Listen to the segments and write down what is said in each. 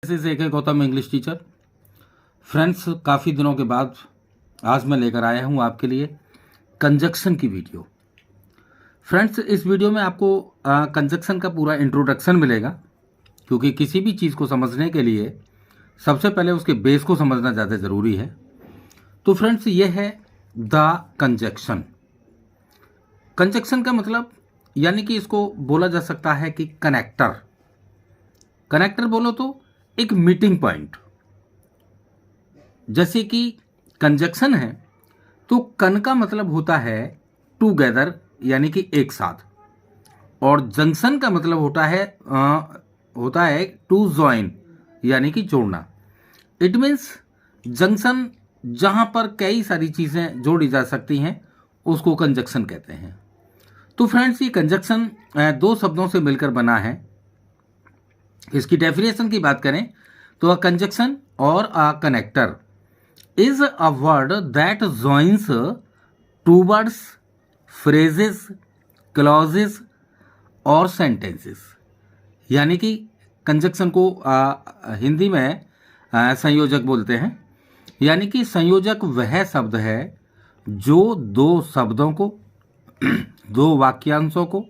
This is Gautam English teacher. Friends, काफ़ी दिनों के बाद आज मैं लेकर आया हूं आपके लिए कंजक्शन की वीडियो। फ्रेंड्स, इस वीडियो में आपको कंजक्शन का पूरा इंट्रोडक्शन मिलेगा, क्योंकि किसी भी चीज़ को समझने के लिए सबसे पहले उसके बेस को समझना ज़्यादा ज़रूरी है। तो फ्रेंड्स, ये है द कंजक्शन। कंजक्शन का मतलब यानी कि इसको बोला जा सकता है कि कनेक्टर। कनेक्टर बोलो तो एक मीटिंग पॉइंट। जैसे कि कंजक्शन है तो कन का मतलब होता है टूगेदर यानी कि एक साथ, और जंक्शन का मतलब होता है टू जॉइन यानी कि जोड़ना। इट मीन्स जंक्शन जहां पर कई सारी चीज़ें जोड़ी जा सकती हैं उसको कंजक्शन कहते हैं। तो फ्रेंड्स, ये कंजक्शन दो शब्दों से मिलकर बना है। इसकी डेफिनेशन की बात करें तो अ कंजक्शन और a connector is a word that joins two words, phrases, clauses और सेंटेंसेस। यानी कि कंजक्शन को हिंदी में संयोजक बोलते हैं। यानी कि संयोजक वह शब्द है जो दो शब्दों को, दो वाक्यांशों को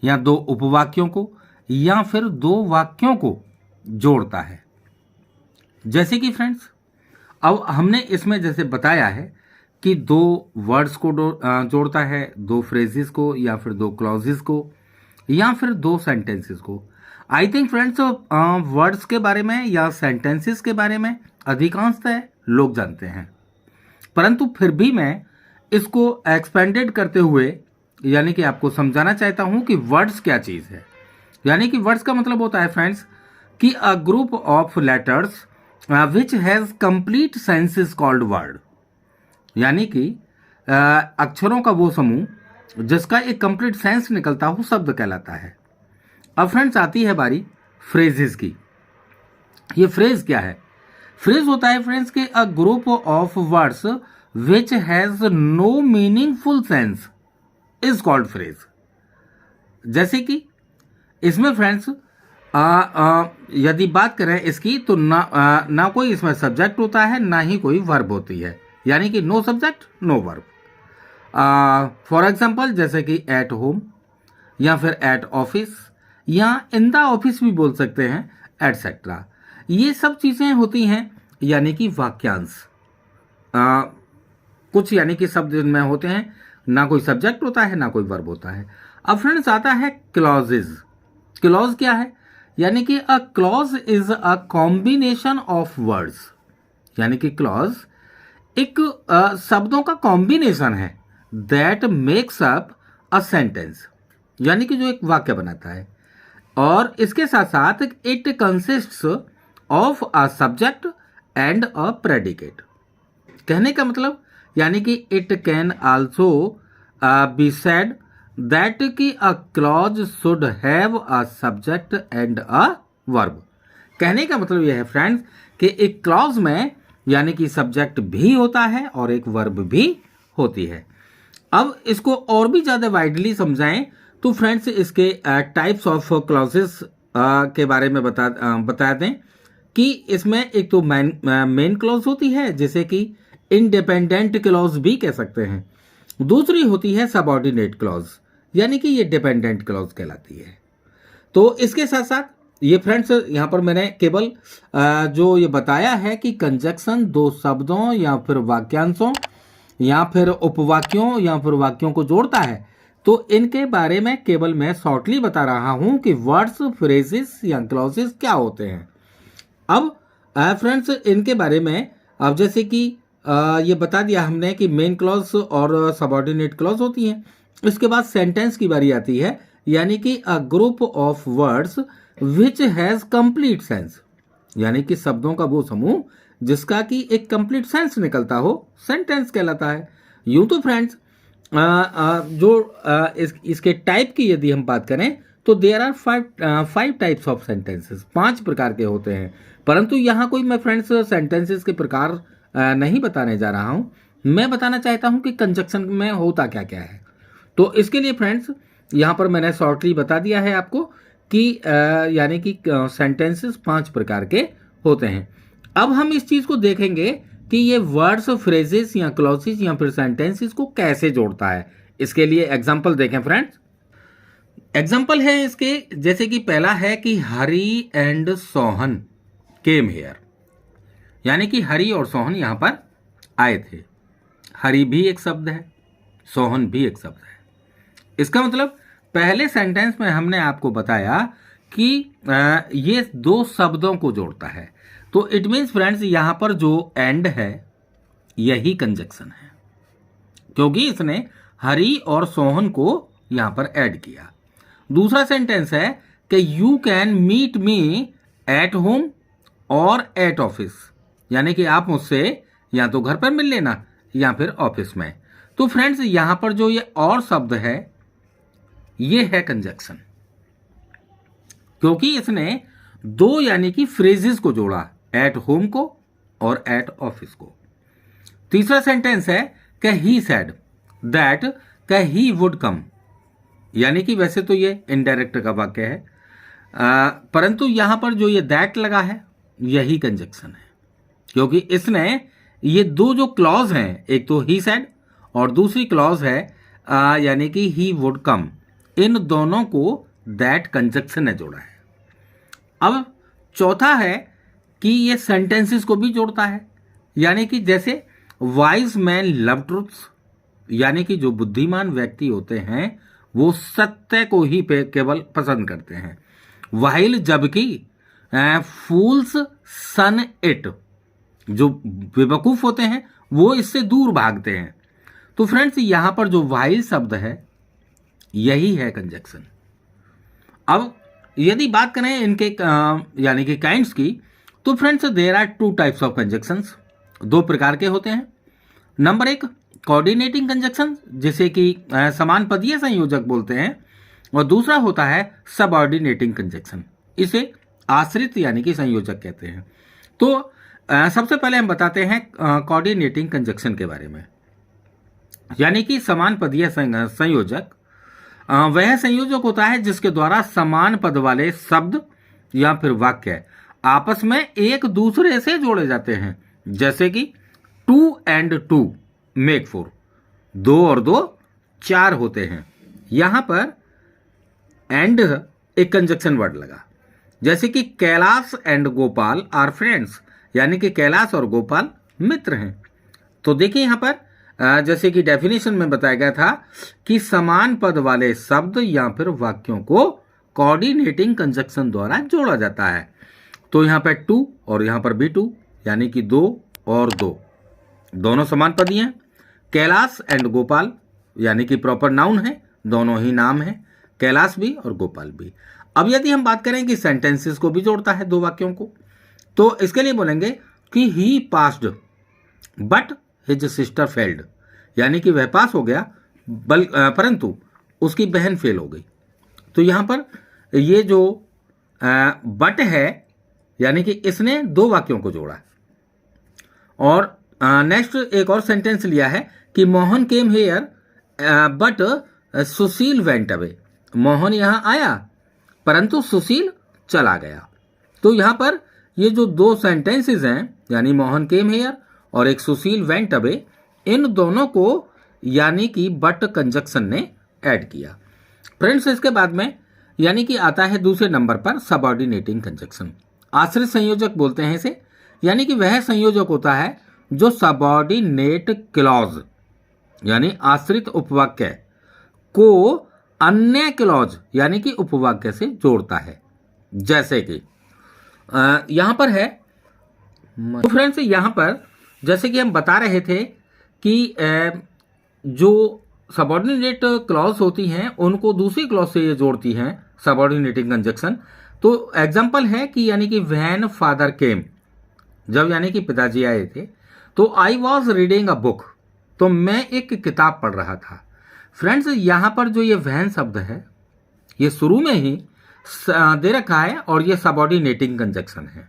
या दो उपवाक्यों को या फिर दो वाक्यों को जोड़ता है। जैसे कि फ्रेंड्स, अब हमने इसमें जैसे बताया है कि दो वर्ड्स को जोड़ता है, दो फ्रेजेस को या फिर दो क्लॉजेस को या फिर दो सेंटेंसेस को। आई थिंक फ्रेंड्स, वर्ड्स के बारे में या सेंटेंसेस के बारे में अधिकांशतः लोग जानते हैं, परंतु फिर भी मैं इसको एक्सपेंडेड करते हुए यानी कि आपको समझाना चाहता हूं कि वर्ड्स क्या चीज़ है। यानी कि वर्ड्स का मतलब होता है फ्रेंड्स कि a group of letters which has complete sense is called word. यानी कि अक्षरों का वो समूह जिसका एक कंप्लीट सेंस निकलता हो शब्द कहलाता है। अब फ्रेंड्स, आती है बारी फ्रेजेस की। ये फ्रेज क्या है? फ्रेज होता है फ्रेंड्स कि a group of words which has no meaningful sense is called phrase. जैसे कि इसमें फ्रेंड्स यदि बात करें इसकी तो ना कोई इसमें सब्जेक्ट होता है, ना ही कोई वर्ब होती है। यानी कि no subject no verb. For example, जैसे कि एट होम या फिर एट ऑफिस या इन द ऑफिस भी बोल सकते हैं, एटसेट्रा। ये सब चीज़ें होती हैं यानी कि वाक्यांश। कुछ यानी कि शब्द में होते हैं, ना कोई सब्जेक्ट होता है ना कोई वर्ब होता है। अब फ्रेंड्स, आता है क्लॉजेज। क्लॉज क्या है? यानी कि a clause is a combination of words. यानी कि क्लॉज एक शब्दों का कॉम्बिनेशन है that makes up a sentence, यानी कि जो एक वाक्य बनाता है। और इसके साथ साथ it consists of a subject and a predicate. कहने का मतलब यानी कि it can also be said that कि a clause should have a subject and a verb. कहने का मतलब यह है फ्रेंड्स कि एक क्लॉज में यानी कि सब्जेक्ट भी होता है और एक वर्ब भी होती है। अब इसको और भी ज़्यादा वाइडली समझाएं तो फ्रेंड्स, इसके टाइप्स ऑफ क्लॉजेस के बारे में बता दें कि इसमें एक तो मेन क्लॉज होती है, जैसे कि इंडिपेंडेंट क्लॉज भी कह सकते हैं। दूसरी होती है सबऑर्डिनेट क्लॉज, यानी कि ये डिपेंडेंट क्लॉज कहलाती है। तो इसके साथ साथ ये फ्रेंड्स, यहाँ पर मैंने केवल जो ये बताया है कि कंजक्शन दो शब्दों या फिर वाक्यांशों या फिर उपवाक्यों या फिर वाक्यों को जोड़ता है, तो इनके बारे में केवल मैं शॉर्टली बता रहा हूं कि वर्ड्स, फ्रेजेस या क्लॉजेस क्या होते हैं। अब फ्रेंड्स, इनके बारे में अब जैसे कि ये बता दिया हमने कि मेन क्लॉज और सबऑर्डिनेट क्लॉज होती हैं। इसके बाद सेंटेंस की बारी आती है, यानी कि a group of words which has complete sense. यानी कि शब्दों का वो समूह जिसका कि एक कंप्लीट सेंस निकलता हो, सेंटेंस कहलाता है। यूं तो फ्रेंड्स, इसके टाइप की यदि हम बात करें तो there are five types of sentences. 5 प्रकार के होते हैं, परंतु यहाँ कोई मैं फ्रेंड्स सेंटेंसेस के प्रकार नहीं बताने जा रहा हूँ। मैं बताना चाहता हूँ कि कंजक्शन में होता क्या क्या है। तो इसके लिए फ्रेंड्स, यहाँ पर मैंने शॉर्टली बता दिया है आपको कि यानी कि सेंटेंसेस 5 प्रकार के होते हैं। अब हम इस चीज को देखेंगे कि ये वर्ड्स, फ्रेजेस या क्लॉजेस या फिर सेंटेंसेस को कैसे जोड़ता है। इसके लिए एग्जांपल देखें फ्रेंड्स। एग्जांपल है इसके, जैसे कि पहला है कि हरी एंड सोहन केम हेयर, यानी कि हरी और सोहन यहां पर आए थे। हरी भी एक शब्द है, सोहन भी एक शब्द है। इसका मतलब पहले सेंटेंस में हमने आपको बताया कि ये दो शब्दों को जोड़ता है। तो इट मीन्स फ्रेंड्स यहां पर जो एंड है यही कंजक्शन है, क्योंकि इसने हरी और सोहन को यहां पर ऐड किया। दूसरा सेंटेंस है कि you can meet me at home और एट ऑफिस, यानी कि आप मुझसे या तो घर पर मिल लेना या फिर ऑफिस में। तो फ्रेंड्स यहां पर जो ये और शब्द है ये है कंजक्शन, क्योंकि इसने दो यानी कि फ्रेजेस को जोड़ा, एट होम को और एट ऑफिस को। तीसरा सेंटेंस है कि ही सेड दैट कि ही वुड कम, यानी कि वैसे तो ये इनडायरेक्ट का वाक्य है, परंतु यहां पर जो ये दैट लगा है यही कंजक्शन है, क्योंकि इसने ये दो जो क्लॉज हैं, एक तो ही सेड और दूसरी क्लॉज है यानी कि ही वुड कम, इन दोनों को दैट कंजक्शन ने जोड़ा है। अब चौथा है कि ये सेंटेंसेस को भी जोड़ता है, यानी कि जैसे वाइज मैन लव ट्रुथ्स, यानी कि जो बुद्धिमान व्यक्ति होते हैं वो सत्य को ही केवल पसंद करते हैं, वाइल जबकि फूल्स सन इट, जो बेवकूफ होते हैं वो इससे दूर भागते हैं। तो फ्रेंड्स यहां पर जो वाइल शब्द है यही है कंजक्शन। अब यदि बात करें इनके यानी कि काइंड्स की, तो friends there are 2 types of conjunctions, 2 प्रकार के होते हैं। नंबर 1 कोऑर्डिनेटिंग कंजक्शन, जिसे कि समान पदीय संयोजक बोलते हैं, और दूसरा होता है सबऑर्डिनेटिंग कंजक्शन, इसे आश्रित यानी कि संयोजक कहते हैं। तो सबसे पहले हम बताते हैं कोऑर्डिनेटिंग कंजक्शन के बारे में, यानी कि समान पदीय संयोजक वह संयोजक होता है जिसके द्वारा समान पद वाले शब्द या फिर वाक्य आपस में एक दूसरे से जोड़े जाते हैं, जैसे कि 2 and 2 मेक 4, 2 और 2 4 होते हैं। यहां पर एंड एक कंजक्शन वर्ड लगा, जैसे कि Kailash and Gopal are friends, यानी कि कैलाश और गोपाल मित्र हैं। तो देखिए यहां पर जैसे कि डेफिनेशन में बताया गया था कि समान पद वाले शब्द या फिर वाक्यों को कोऑर्डिनेटिंग कंजक्शन द्वारा जोड़ा जाता है। तो यहां पर 2 और यहां पर भी 2, यानी कि 2 और 2 दोनों समान पदी हैं। कैलाश एंड गोपाल यानी कि प्रॉपर नाउन है, दोनों ही नाम है, कैलाश भी और गोपाल भी। अब यदि हम बात करें कि सेंटेंसेस को भी जोड़ता है 2 वाक्यों को, तो इसके लिए बोलेंगे कि he passed but his sister failed, यानी कि वह पास हो गया परंतु उसकी बहन फेल हो गई। तो यहां पर ये जो बट है यानी कि इसने 2 वाक्यों को जोड़ा। और नेक्स्ट एक और सेंटेंस लिया है कि Mohan came here but Sushil went away, Mohan यहां आया परंतु सुशील चला गया। तो यहां पर ये जो 2 सेंटेंसेस हैं, यानी मोहन केम हेयर और एक सुशील वेंट अवे, इन दोनों को यानी कि बट कंजक्शन ने ऐड किया। फ्रेंड्स इसके बाद में यानी कि आता है दूसरे नंबर पर सबऑर्डिनेटिंग कंजक्शन। आश्रित संयोजक बोलते हैं इसे, यानी कि वह संयोजक होता है जो सबऑर्डिनेट क्लॉज यानी आश्रित उपवाक्य को अन्य क्लॉज यानी कि उपवाक्य से जोड़ता है। जैसे कि यहां पर है, तो फ्रेंड्स यहां पर जैसे कि हम बता रहे थे कि जो सबऑर्डिनेट क्लॉज होती हैं उनको दूसरी क्लॉज से ये जोड़ती हैं सबऑर्डिनेटिंग कंजक्शन। तो एग्जांपल है कि यानी कि व्हेन फादर केम, जब यानी कि पिताजी आए थे, तो I was reading a book, तो मैं एक किताब पढ़ रहा था। फ्रेंड्स यहां पर जो ये व्हेन शब्द है ये शुरू में ही दे रखा है और ये सबऑर्डिनेटिंग कंजक्शन है।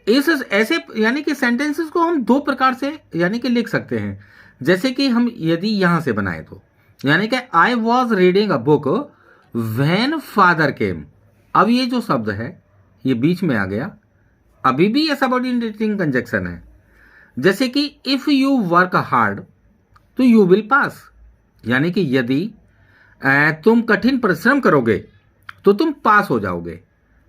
इस ऐसे यानी कि सेंटेंसेस को हम 2 प्रकार से यानी कि लिख सकते हैं। जैसे कि हम यदि यहां से बनाए तो यानी कि I was reading a book when father came, अब ये जो शब्द है ये बीच में आ गया, अभी भी ये सबऑर्डिनेटिंग कंजक्शन है। जैसे कि इफ यू वर्क हार्ड तो यू विल पास, यानी कि यदि तुम कठिन परिश्रम करोगे तो तुम पास हो जाओगे।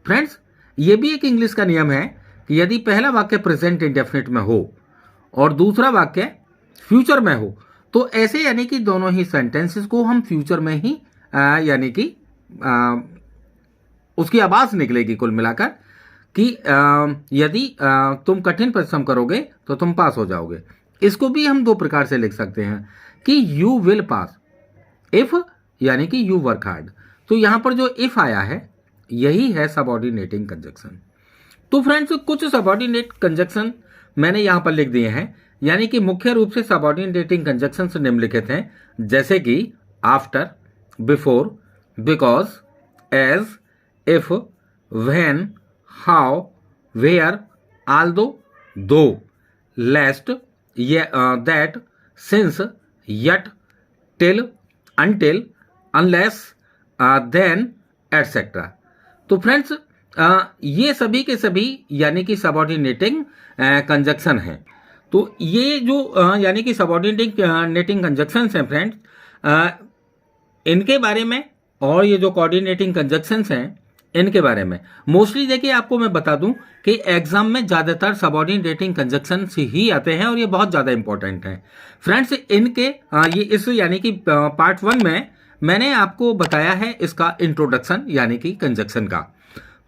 फ्रेंड्स, ये भी एक इंग्लिश का नियम है कि यदि पहला वाक्य प्रेजेंट इंडेफिनिट में हो और दूसरा वाक्य फ्यूचर में हो तो ऐसे यानी कि दोनों ही सेंटेंसेस को हम फ्यूचर में ही यानी कि उसकी आवाज निकलेगी कुल मिलाकर कि यदि तुम कठिन परिश्रम करोगे तो तुम पास हो जाओगे। इसको भी हम दो प्रकार से लिख सकते हैं कि यू विल पास इफ, यानी कि यू वर्क हार्ड। तो यहां पर जो इफ आया है यही है सबऑर्डिनेटिंग कंजक्शन। तो फ्रेंड्स, कुछ सबऑर्डिनेट कंजक्शन मैंने यहां पर लिख दिए हैं, यानी कि मुख्य रूप से सबऑर्डिनेटिंग कंजक्शन निम्नलिखित हैं, जैसे कि after, before, because, as, if, when, how, where, although, though, lest, that, since, yet, till, until, unless, then, etcetera. तो फ्रेंड्स, ये सभी के सभी यानी कि सबऑर्डिनेटिंग कंजक्शन हैं। तो ये जो यानी कि सबऑर्डिनेटिंग कंजक्शंस हैं फ्रेंड्स, इनके बारे में और ये जो कोऑर्डिनेटिंग कंजक्शंस हैं इनके बारे में मोस्टली देखिए आपको मैं बता दूं कि एग्जाम में ज़्यादातर सबऑर्डिनेटिंग कंजक्शंस ही आते हैं और ये बहुत ज़्यादा इंपॉर्टेंट हैं फ्रेंड्स। इनके ये इस यानी कि पार्ट 1 में मैंने आपको बताया है इसका इंट्रोडक्शन यानी कि कंजक्शन का।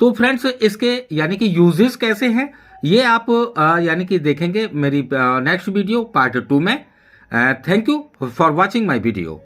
तो फ्रेंड्स, इसके यानी कि यूजेस कैसे हैं ये आप यानी कि देखेंगे मेरी नेक्स्ट वीडियो पार्ट 2 में। Thank you for watching my video.